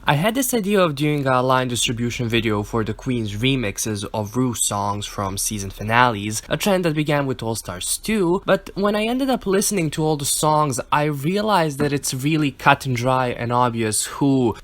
I had this idea of doing a line distribution video for the Queen's remixes of Rue songs from season finales, a trend that began with All Stars 2, but when I ended up listening to all the songs, I realized that it's really cut and dry and obvious who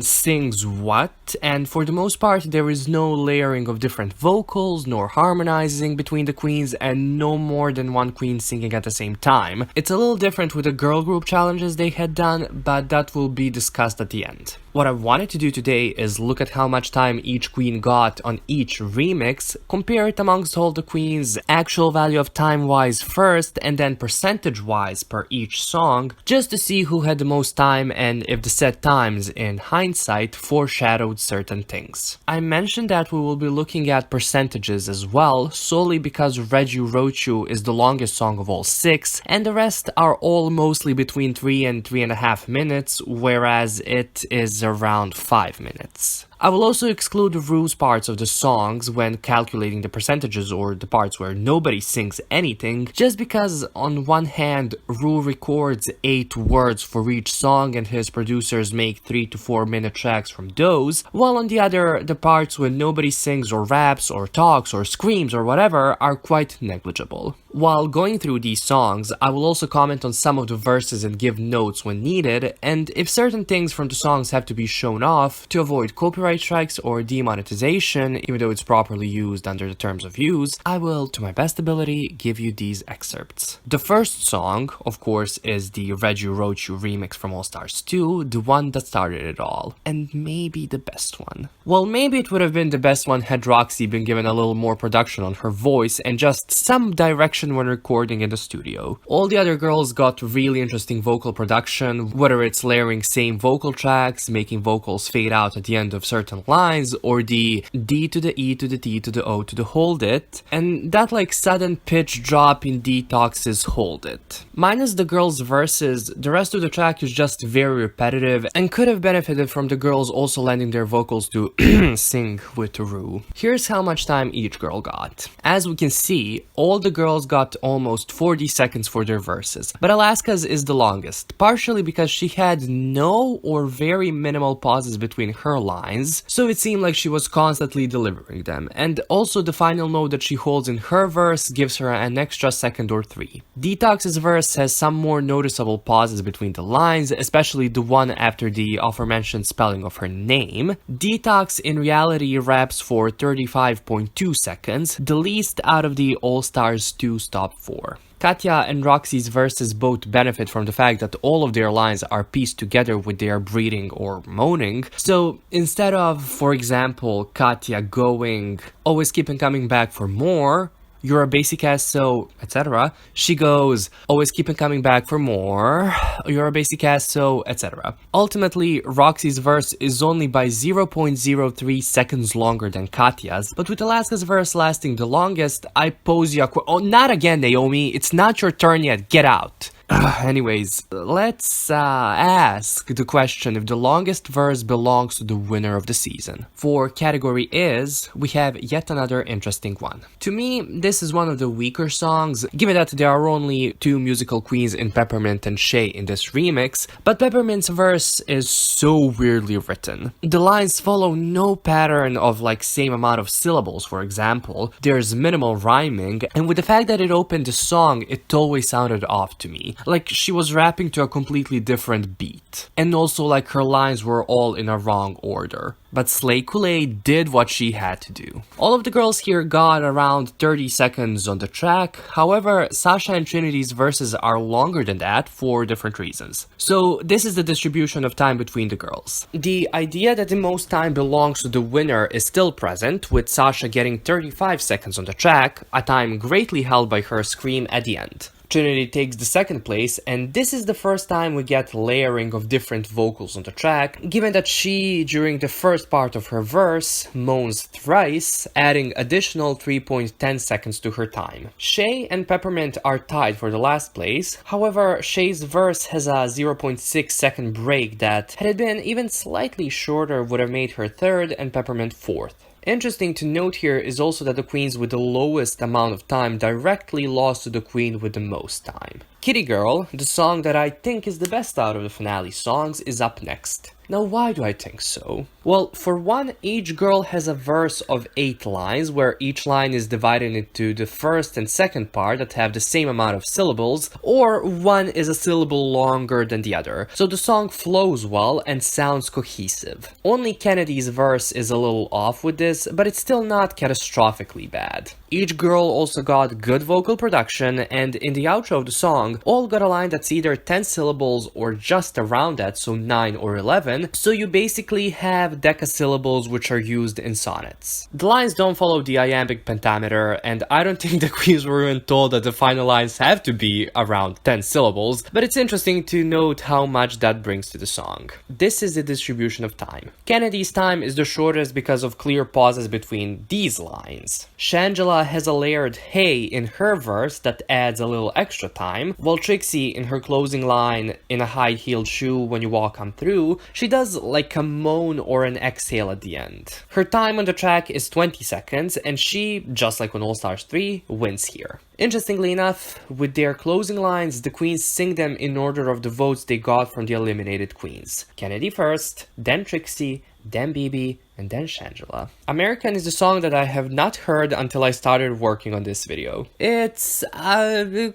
sings what, and for the most part there is no layering of different vocals, nor harmonizing between the queens, and no more than one queen singing at the same time. It's a little different with the girl group challenges they had done, but that will be discussed at the end. What I wanted to do today is look at how much time each queen got on each remix, compare it amongst all the queens, actual value of time-wise first, and then percentage-wise per each song, just to see who had the most time and if the set times, in hindsight, foreshadowed certain things. I mentioned that we will be looking at percentages as well, solely because Reggie Wrote You is the longest song of all 6, and the rest are all mostly between 3 and 3.5 minutes, whereas it is around 5 minutes. I will also exclude Rue's parts of the songs when calculating the percentages, or the parts where nobody sings anything, just because on one hand Rue records 8 words for each song and his producers make 3 to 4 minute tracks from those, while on the other, the parts when nobody sings or raps or talks or screams or whatever are quite negligible. While going through these songs, I will also comment on some of the verses and give notes when needed, and if certain things from the songs have to be shown off to avoid copyright strikes or demonetization, even though it's properly used under the terms of use, I will, to my best ability, give you these excerpts. The first song, of course, is the Reggie Wrote You remix from All Stars 2, the one that started it all, and maybe the best one. Well, maybe it would have been the best one had Roxy been given a little more production on her voice and just some direction when recording in the studio. All the other girls got really interesting vocal production, whether it's layering same vocal tracks, making vocals fade out at the end of certain lines, or the D to the E to the T to the O to the Hold It, and that like sudden pitch drop in Detox's Hold It. Minus the girls' verses, the rest of the track is just very repetitive and could have benefited from the girls also lending their vocals to sing with Rue. Here's how much time each girl got. As we can see, all the girls got almost 40 seconds for their verses, but Alaska's is the longest, partially because she had no or very minimal pauses between her lines, so it seemed like she was constantly delivering them, and also the final note that she holds in her verse gives her an extra second or 3. Detox's verse has some more noticeable pauses between the lines, especially the one after the aforementioned spelling of her name. Detox in reality raps for 35.2 seconds, the least out of the All Stars 2 top 4. Katya and Roxy's verses both benefit from the fact that all of their lines are pieced together with their breathing or moaning, so instead of, for example, Katya going, always keep on coming back for more, you're a basic ass so, etc., she goes, always keep on coming back for more, you're a basic ass so, etc. Ultimately, Roxy's verse is only by 0.03 seconds longer than Katya's, but with Alaska's verse lasting the longest, I pose you a oh, not again, Naomi, it's not your turn yet, get out. Anyways, let's ask the question if the longest verse belongs to the winner of the season. For category is, we have yet another interesting one. To me, this is one of the weaker songs, given that there are only 2 musical queens in Peppermint and Shay in this remix, but Peppermint's verse is so weirdly written. The lines follow no pattern of like same amount of syllables, for example. There's minimal rhyming, and with the fact that it opened the song, it always sounded off to me. Like she was rapping to a completely different beat. And also like her lines were all in a wrong order. But Slay Kool-Aid did what she had to do. All of the girls here got around 30 seconds on the track, however, Sasha and Trinity's verses are longer than that for different reasons. So this is the distribution of time between the girls. The idea that the most time belongs to the winner is still present, with Sasha getting 35 seconds on the track, a time greatly held by her scream at the end. Trinity takes the second place, and this is the first time we get layering of different vocals on the track, given that she, during the first part of her verse, moans thrice, adding additional 3.10 seconds to her time. Shay and Peppermint are tied for the last place, however, Shay's verse has a 0.6 second break that, had it been even slightly shorter, would have made her third and Peppermint fourth. Interesting to note here is also that the queens with the lowest amount of time directly lost to the queen with the most time. Kitty Girl, the song that I think is the best out of the finale songs, is up next. Now, why do I think so? Well, for one, each girl has a verse of 8 lines, where each line is divided into the first and second part that have the same amount of syllables, or one is a syllable longer than the other, so the song flows well and sounds cohesive. Only Kennedy's verse is a little off with this, but it's still not catastrophically bad. Each girl also got good vocal production, and in the outro of the song, all got a line that's either 10 syllables or just around that, so 9 or 11, so you basically have decasyllables which are used in sonnets. The lines don't follow the iambic pentameter, and I don't think the queens were even told that the final lines have to be around 10 syllables, but it's interesting to note how much that brings to the song. This is the distribution of time. Kennedy's time is the shortest because of clear pauses between these lines. Shangela has a layered hey in her verse that adds a little extra time, while Trixie in her closing line, in a high-heeled shoe when you walk on through, she does like a moan or an exhale at the end. Her time on the track is 20 seconds, and she, just like on All Stars 3, wins here. Interestingly enough, with their closing lines, the queens sing them in order of the votes they got from the eliminated queens. Kennedy first, then Trixie, then Bibi, and then Shangela. American is a song that I have not heard until I started working on this video. It's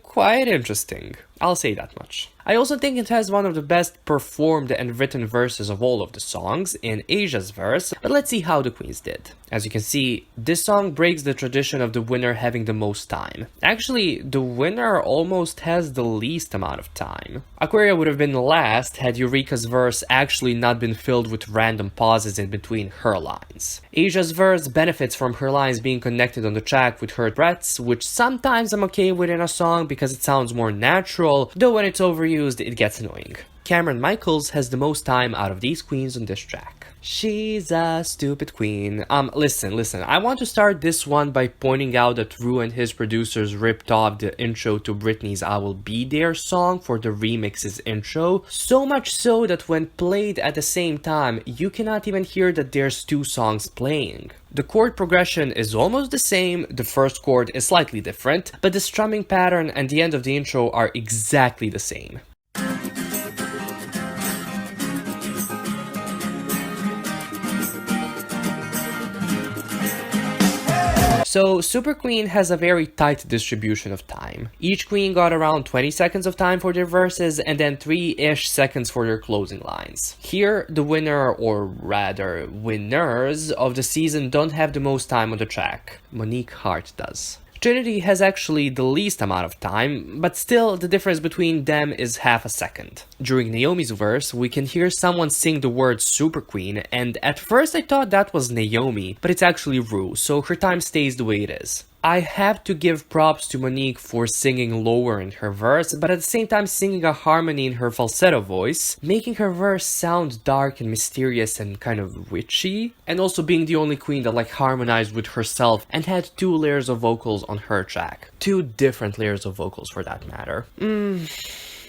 quite interesting. I'll say that much. I also think it has one of the best performed and written verses of all of the songs in Asia's verse, but let's see how the queens did. As you can see, this song breaks the tradition of the winner having the most time. Actually, the winner almost has the least amount of time. Aquaria would have been last had Eureka's verse actually not been filled with random pauses in between her lines. Asia's verse benefits from her lines being connected on the track with her threats, which sometimes I'm okay with in a song because it sounds more natural, though when it's overused it gets annoying. Cameron Michaels has the most time out of these queens on this track. She's a stupid queen. Listen, I want to start this one by pointing out that Rue and his producers ripped off the intro to Britney's I Will Be There song for the remixes intro, so much so that when played at the same time, you cannot even hear that there's two songs playing. The chord progression is almost the same, the first chord is slightly different, but the strumming pattern and the end of the intro are exactly the same. So, Super Queen has a very tight distribution of time. Each queen got around 20 seconds of time for their verses and then 3-ish seconds for their closing lines. Here, the winner, or rather winners, of the season don't have the most time on the track. Monique Hart does. Trinity has actually the least amount of time, but still the difference between them is half a second. During Naomi's verse, we can hear someone sing the word Super Queen, and at first I thought that was Naomi, but it's actually Rue, so her time stays the way it is. I have to give props to Monique for singing lower in her verse, but at the same time singing a harmony in her falsetto voice, making her verse sound dark and mysterious and kind of witchy, and also being the only queen that harmonized with herself and had 2 layers of vocals on her track. 2 different layers of vocals for that matter.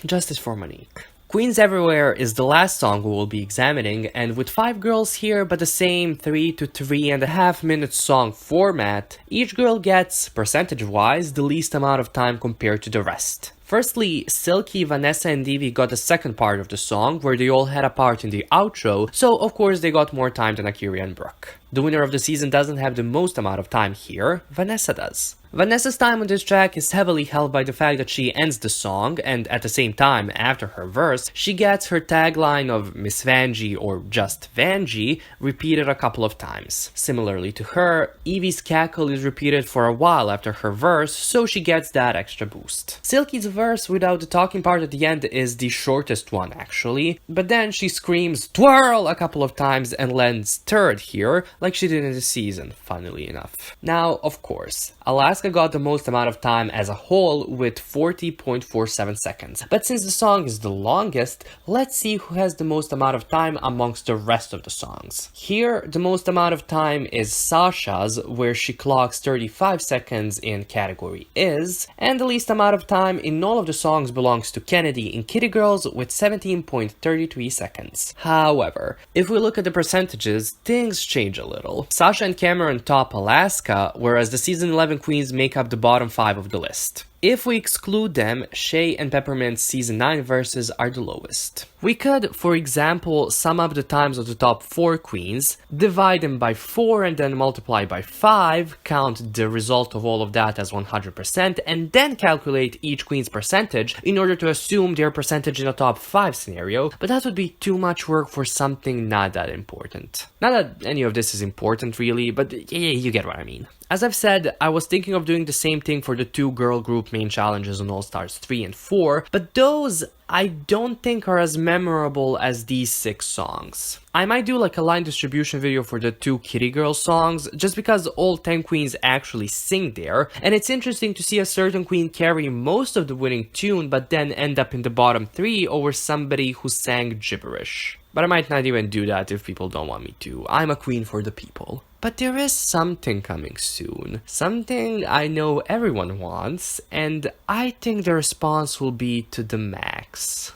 Justice for Monique. Queens Everywhere is the last song we will be examining, and with 5 girls here but the same 3 to 3.5 minute song format, each girl gets, percentage-wise, the least amount of time compared to the rest. Firstly, Silky, Vanessa, and Devi got the second part of the song, where they all had a part in the outro, so of course they got more time than Akira and Brooke. The winner of the season doesn't have the most amount of time here, Vanessa does. Vanessa's time on this track is heavily held by the fact that she ends the song, and at the same time, after her verse, she gets her tagline of Miss Vanjie or just Vanjie repeated a couple of times. Similarly to her, Evie's cackle is repeated for a while after her verse, so she gets that extra boost. Silky's verse without the talking part at the end is the shortest one actually, but then she screams twirl a couple of times and lands third here, like she did in the season, funnily enough. Now, of course, Alaska got the most amount of time as a whole with 40.47 seconds, but since the song is the longest, let's see who has the most amount of time amongst the rest of the songs. Here, the most amount of time is Sasha's, where she clocks 35 seconds in category is, and the least amount of time in all of the songs belongs to Kennedy in Kitty Girls with 17.33 seconds. However, if we look at the percentages, things change a little. Sasha and Cameron top Alaska, whereas the season 11 queens make up the bottom 5 of the list. If we exclude them, Shay and Peppermint's Season 9 verses are the lowest. We could, for example, sum up the times of the top 4 queens, divide them by 4 and then multiply by 5, count the result of all of that as 100%, and then calculate each queen's percentage in order to assume their percentage in a top 5 scenario, but that would be too much work for something not that important. Not that any of this is important really, but yeah, you get what I mean. As I've said, I was thinking of doing the same thing for the 2 girl group main challenges on All Stars 3 and 4, but those I don't think are as memorable as these 6 songs. I might do like a line distribution video for the 2 Kitty Girl songs, just because all 10 queens actually sing there, and it's interesting to see a certain queen carry most of the winning tune but then end up in the bottom 3 over somebody who sang gibberish. But I might not even do that if people don't want me to. I'm a queen for the people. But there is something coming soon. Something I know everyone wants, and I think the response will be to the max.